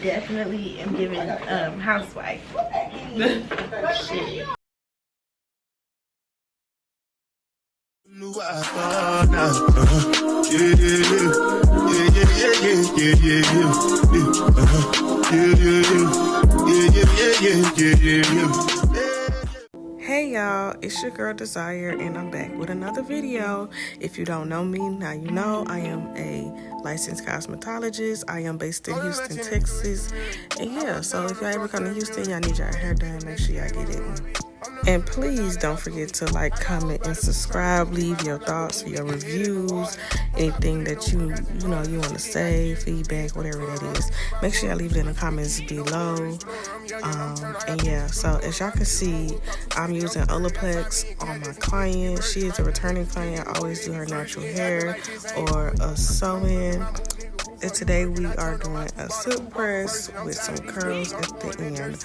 Definitely am giving housewife. Shit. Hey y'all, it's your girl Desire and I'm back with another video. If you don't know me, now you know. I am a licensed cosmetologist. I am based in Houston, Texas. And yeah, so if y'all ever come to Houston, y'all need your hair done, make sure y'all get it. And please don't forget to like, comment, and subscribe. Leave your thoughts, your reviews, anything that you want to say, feedback, whatever that is. Make sure y'all leave it in the comments below. And yeah, so as y'all can see, I'm using Olaplex on my client. She is a returning client. I always do her natural hair or a sew-in. And today we are doing a silk press with some curls at the end.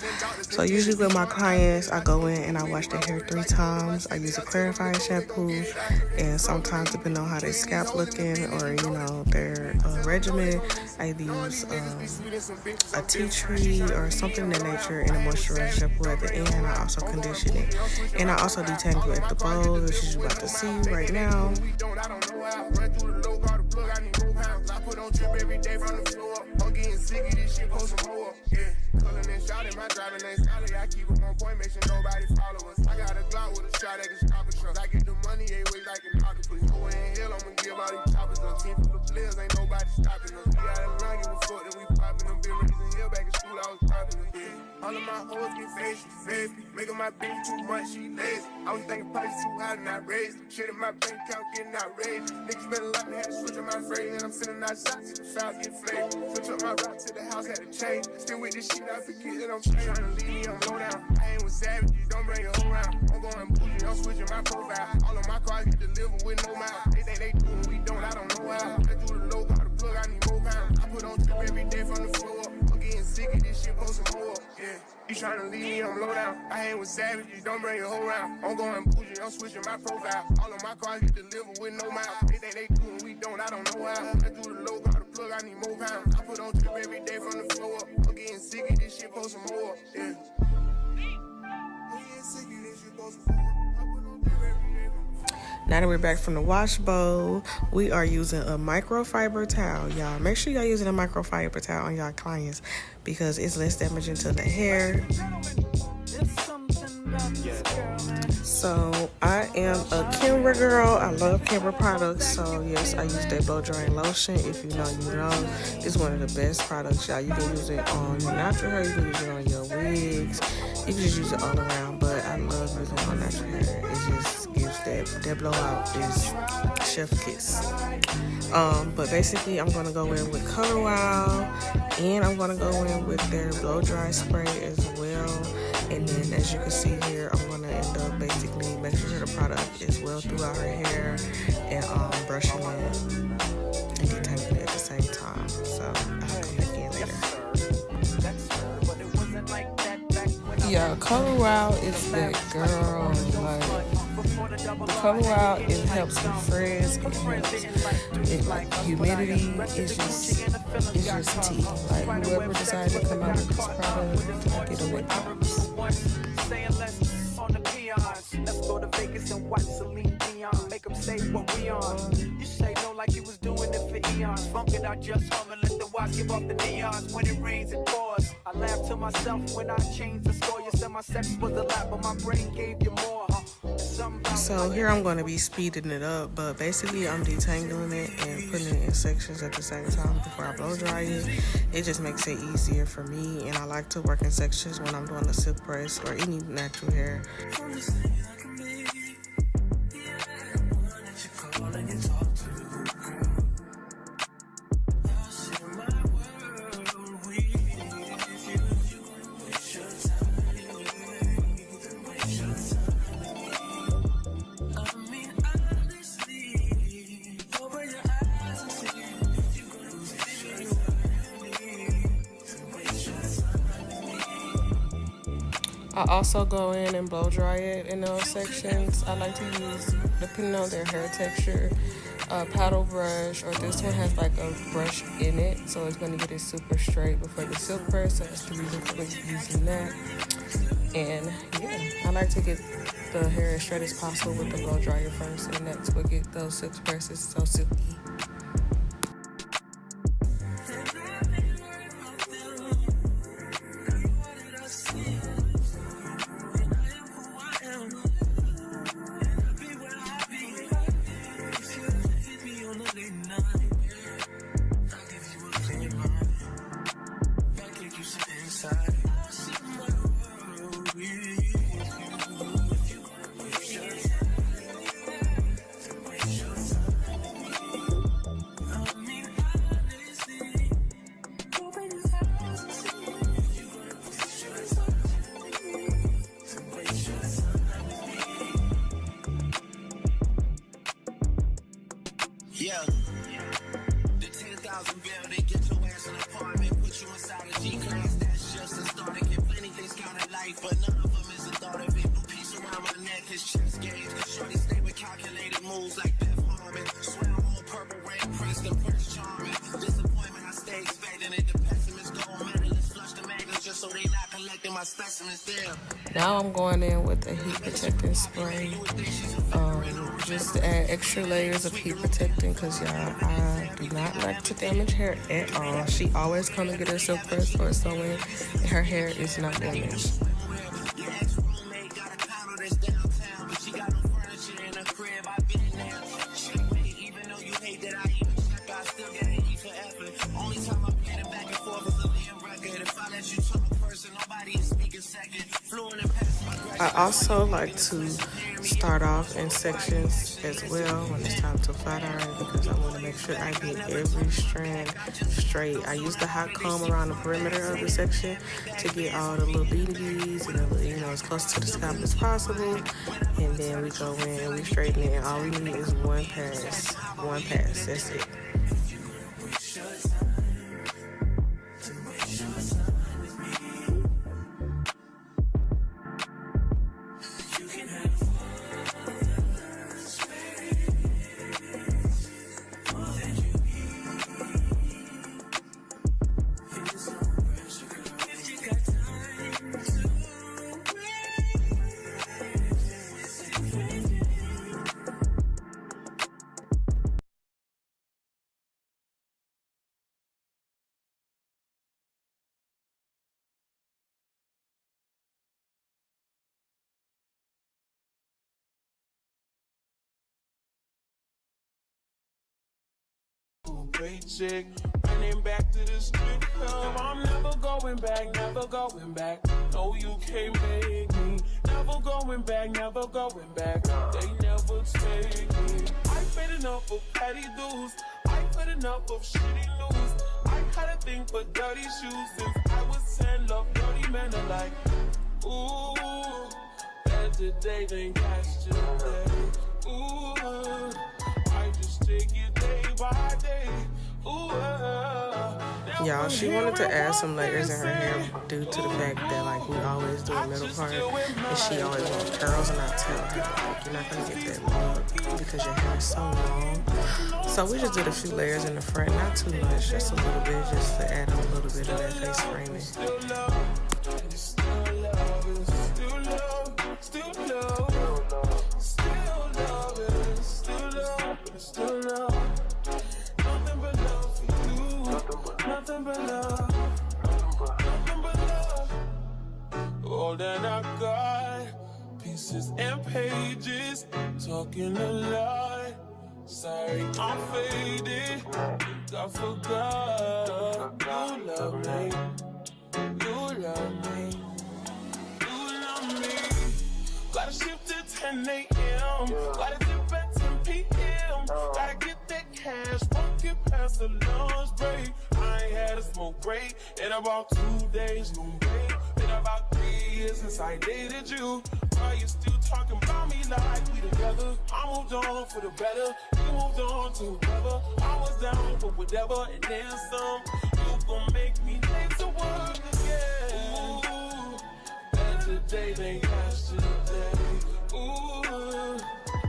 So usually with my clients, I go in and I wash their hair 3 times. I use a clarifying shampoo, and sometimes depending on how their scalp looking or their regimen, I either use a tea tree or something of that nature and a moisturizing shampoo at the end. I also condition it, and I also detangle at the bowl, which is you about to see right now. I put on trip every day from the floor. I'm getting sick of this shit, post some more. Yeah, color and shot in my driving name. Solid, I keep it on point, make sure nobody follow us. I got a Glock with a shot that can stop a truck. I get the money, 8 ways like an octopus. Go in hell, I'm gonna give all these choppers up. Team full of players, ain't nobody stopping us. We got a line, give a fuck that we popping them. Been raising hell back in school, I was popping them. Yeah, all of my hoes get fake, she fake. Making my bitch too much, she lazy. I was thinking price too high and I raised. Shit in my bank account getting outraged. Niggas better like me, had to switch up my phrase. And I'm sending out shots to the foul, get flamed. Switch up my route to the house, had to change. Still with this shit, I forget that I'm straight. Trying to leave me, I'm low down. I ain't with savages, don't bring your whole round. I'm going bougie, I'm switching my profile. All of my cars get delivered with no mouth. They think they do what we don't, I don't know how. I do the low, got the plug, I need more pounds. I put on trip every day from the floor. I'm getting sick of this shit, post some more. Yeah, you trying to leave me, I'm low down. I ain't with savages, don't bring your whole round. I'm going bougie, I'm switching my profile. All of my cars get delivered with no mouth. They think they do what we don't, I don't know how. I do the low, got the plug, I need more pounds. I put on trip every day from the floor. I'm getting sick of this shit, post some more. Yeah. Now that we're back from the wash bowl, we are using a microfiber towel, y'all. Make sure y'all using a microfiber towel on y'all clients because it's less damaging to the hair. So I am a Kimber girl. I love Kimber products. So yes, I use that blow drying lotion. If you know, you know. It's one of the best products, y'all. You can use it on your natural hair. You can use it on your wigs. You can just use it all around. But I love using it on natural hair. It just gives that blowout is chef kiss. But basically, I'm gonna go in with Color Wow, and I'm gonna go in with their blow dry spray as well. And then, as you can see here, I'm gonna end up basically making sure the product is well throughout her hair and brushing it and detangling it at the same time. So I'll come back in later. Yeah, Color Wow is that girl. Like, Color Wow, it helps with frizz. It helps it like humidity. It's just tea. Like whoever decided to come out with this product, get them with props. Let's go to Vegas and watch Celine Dion. Make them say what we on. You say no like you was doing it for eons. Funk it out just hum and let the watch give off the neons. When it rains, it pours. I laugh to myself when I changed the score. You said my sex was a lot, but my brain gave you more. So here I'm going to be speeding it up, but basically I'm detangling it and putting it in sections at the same time before I blow dry it. It just makes it easier for me, and I like to work in sections when I'm doing a silk press or any natural hair. I also go in and blow dry it in those sections. I like to use, depending on their hair texture, a paddle brush, or this one has like a brush in it, so it's gonna get it super straight before the silk press. So that's the reason for using that. And yeah, I like to get the hair as straight as possible with the blow dryer first, and that's what get those silk presses so silky. Yeah. The 10,000 bill, they get your ass an apartment, put you inside a G-class, that's just a start. Get plenty things count in life, but none of them is a thought of it. New piece around my neck, his chest gauge. Shorty stay with calculated moves like Beth Harmon. Swear I'm on purple rain, Prince and Prince Charming. Disappointment, I stay expecting it. The pessimist gold medalist flush the magnets just so they not collecting my specimens there. Now I'm going in with a heat protectant spray, just to add extra layers of heat protectant, because y'all, I do not like to damage hair at all. She always come to get her silk press or sewing, and her hair is not damaged. I also like to start off in sections as well when it's time to flat iron, because I want to make sure I get every strand straight. I use the hot comb around the perimeter of the section to get all the little beads and as close to the scalp as possible. And then we go in and we straighten it. And all we need is one pass. One pass. That's it. Paycheck, running back to the strip club. I'm never going back, never going back. No, you can't make me. Never going back, never going back. They never take me. I paid enough of petty dues. I put enough of shitty news. I had a thing for dirty shoes since I was 10. Love dirty men alike. Ooh, better day than yesterday. Ooh, I just take it day by day. Y'all, she wanted to add some layers in her hair due to the fact that we always do a middle part, and she always wants curls, and I tell her you're not gonna get that look because your hair is so long. So we just did a few layers in the front, not too much, just a little bit, just to add a little bit of that face framing. All that I got, pieces and pages, talking a lot. Sorry, I'm faded. I forgot. You love me. You love me. You love me. Gotta shift to 10 a.m. Gotta dip at 10 p.m. Gotta get that cash, won't get past the lunch break. I ain't had a smoke break in about 2 days, no break. Been about 3 years since I dated you. Why you still talking about me like we together? I moved on for the better. You moved on to whoever. I was down for whatever, and then some. You gon' make me late to work again. Ooh, better day than yesterday. Ooh,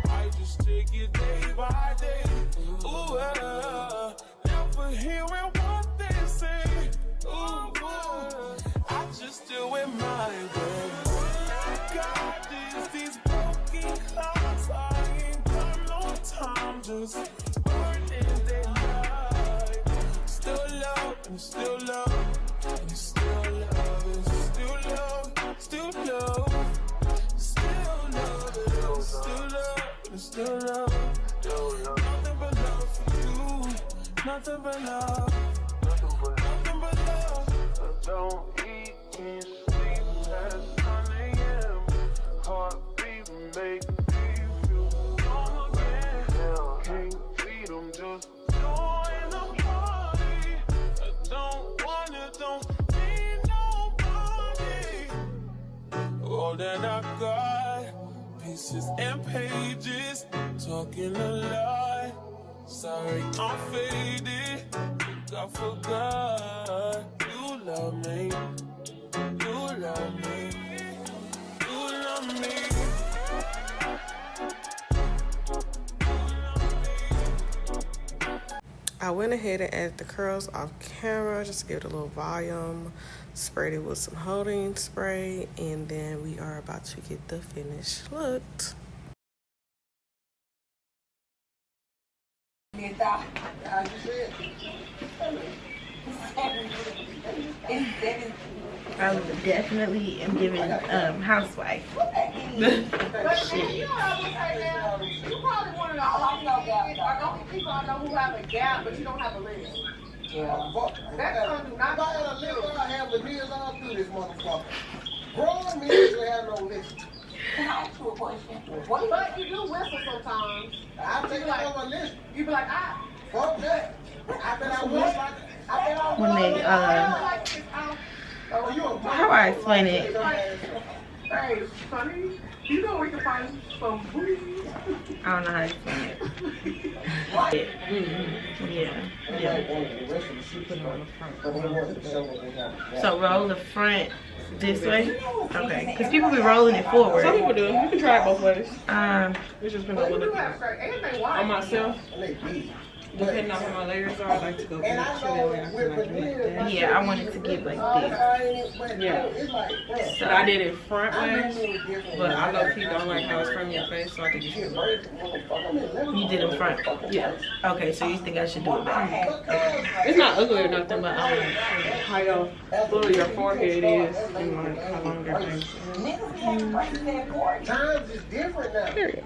I just take it day by day. Ooh. just ordinary life. Still love, and still love, and still love, and still love, still love, still love, and still love, and still love. Nothing but love for you, nothing but love, nothing but love. I don't eat, can't sleep past 9 a.m. Heartbeat make me feel wrong again. Can't feed them, just join the party. I don't want it, don't need nobody. All that I got, pieces and pages, talking a lot. Sorry, I'm faded. I forgot you love me. You love me. You love me. I went ahead and added the curls off camera just to give it a little volume. Sprayed it with some holding spray, and then we are about to get the finished look. I definitely am giving housewife. You probably one of the only people I know who have a gap, but you don't have a lid. Yeah. That's gonna do not. If I had a list, I have the meals all through this motherfucker. Grown men usually have no list. Can I ask you a question? But you do whistle sometimes. I take it on my list. You be like, ah. Fuck that. I bet I was like, When they how do I explain it? Hey, honey, you know we can find some booty. I don't know how to explain it. Yeah. So roll the front this way? Okay. Because people be rolling it forward. Some people do. You can try it both ways. It's just been on myself. Depending on how my layers are, I like to go big, so that way I can like do like that. Yeah, I wanted to get like this. Yeah. So I did it front ways, but I low-key don't like how it's from your face, so I think you should do it. You did them front? Yeah. Okay, so you think I should do it back? Okay. It's not ugly or nothing, but I don't know how your forehead is and like how long your face is. times is different now. Period.